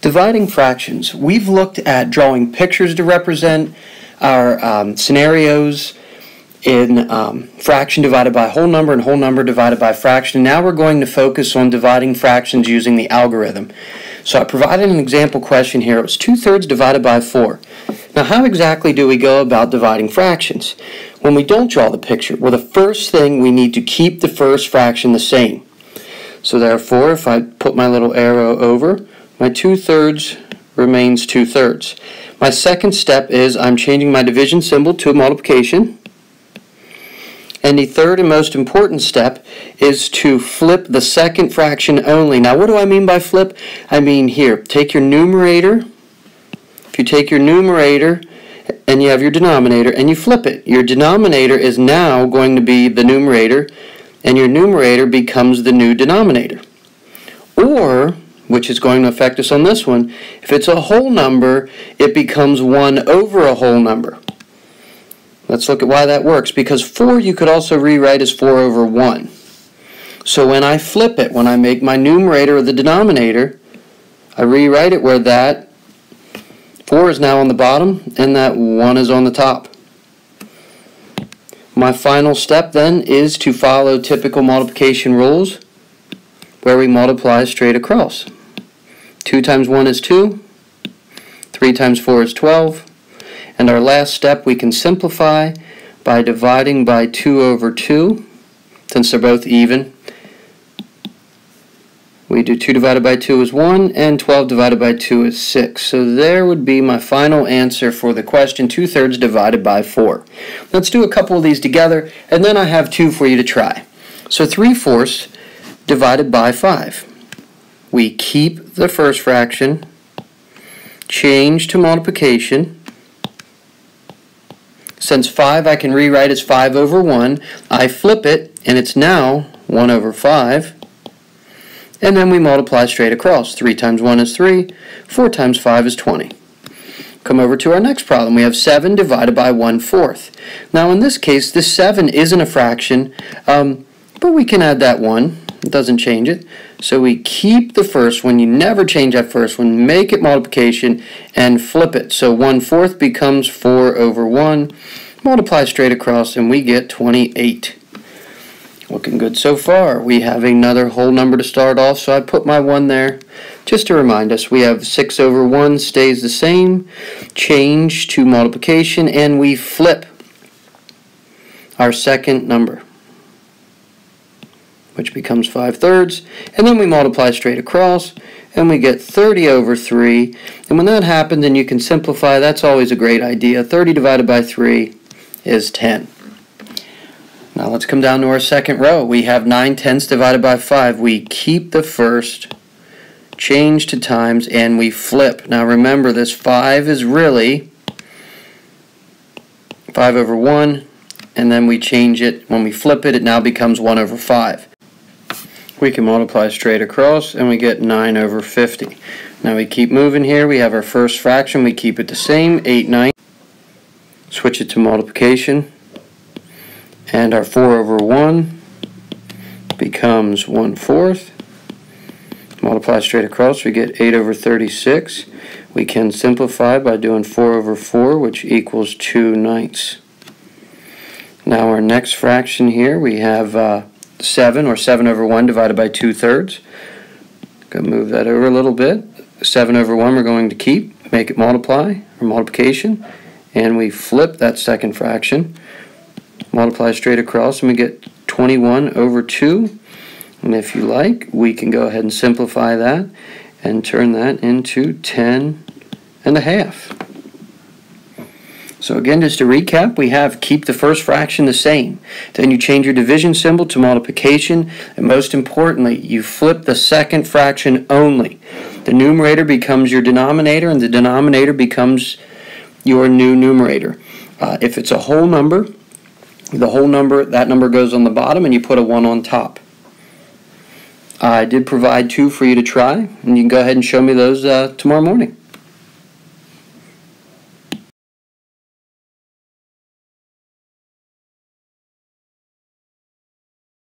Dividing fractions. We've looked at drawing pictures to represent our scenarios in fraction divided by whole number and whole number divided by fraction. Now we're going to focus on dividing fractions using the algorithm. So I provided an example question here. It was 2/3 divided by 4. Now how exactly do we go about dividing fractions? When we don't draw the picture, well, the first thing we need to keep the first fraction the same. So therefore, if I put my little arrow over, my 2/3 remains 2/3. My second step is I'm changing my division symbol to a multiplication. And the third and most important step is to flip the second fraction only. Now what do I mean by flip? I mean here, take your numerator. If you take your numerator and you have your denominator and you flip it, your denominator is now going to be the numerator and your numerator becomes the new denominator. Or, which is going to affect us on this one, if it's a whole number, it becomes 1 over a whole number. Let's look at why that works, because 4 you could also rewrite as 4 over 1. So when I flip it, when I make my numerator the denominator, I rewrite it where that 4 is now on the bottom and that 1 is on the top. My final step then is to follow typical multiplication rules where we multiply straight across. 2 times 1 is 2, 3 times 4 is 12, and our last step we can simplify by dividing by 2 over 2, since they're both even. We do 2 divided by 2 is 1, and 12 divided by 2 is 6. So there would be my final answer for the question, 2/3 divided by 4. Let's do a couple of these together, and then I have 2 for you to try. So 3/4 divided by 5. We keep the first fraction, change to multiplication. Since 5 I can rewrite as 5 over 1, I flip it, and it's now 1 over 5. And then we multiply straight across. 3 times 1 is 3, 4 times 5 is 20. Come over to our next problem. We have 7 divided by 1/4. Now in this case, this 7 isn't a fraction, but we can add that 1. It doesn't change it. So we keep the first one. You never change that first one. Make it multiplication and flip it. So 1/4 becomes 4 over 1. Multiply straight across and we get 28. Looking good so far. We have another whole number to start off, so I put my 1 there just to remind us. We have 6 over 1 stays the same, change to multiplication, and we flip our second number, which becomes 5/3, and then we multiply straight across, and we get 30 over 3, and when that happens, then you can simplify. That's always a great idea. 30 divided by 3 is 10. Now let's come down to our second row. We have 9/10 divided by 5. We keep the first, change to times, and we flip. Now remember, this 5 is really 5 over 1, and then we change it. When we flip it, it now becomes 1 over 5. We can multiply straight across, and we get 9 over 50. Now we keep moving here. We have our first fraction. We keep it the same, 8/9. Switch it to multiplication. And our 4 over 1 becomes 1/4. Multiply straight across, we get 8 over 36. We can simplify by doing 4 over 4, which equals 2/9. Now our next fraction here, we have 7, or 7 over 1 divided by 2/3. Go move that over a little bit. 7 over 1 we're going to keep, make it multiply, or multiplication, and we flip that second fraction. Multiply straight across and we get 21 over 2, and if you like we can go ahead and simplify that and turn that into 10½. So again, just to recap, we have keep the first fraction the same, then you change your division symbol to multiplication, and most importantly you flip the second fraction only. The numerator becomes your denominator and the denominator becomes your new numerator. If it's a whole number, the whole number, that number goes on the bottom and you put a 1 on top. I did provide 2 for you to try, and you can go ahead and show me those tomorrow morning.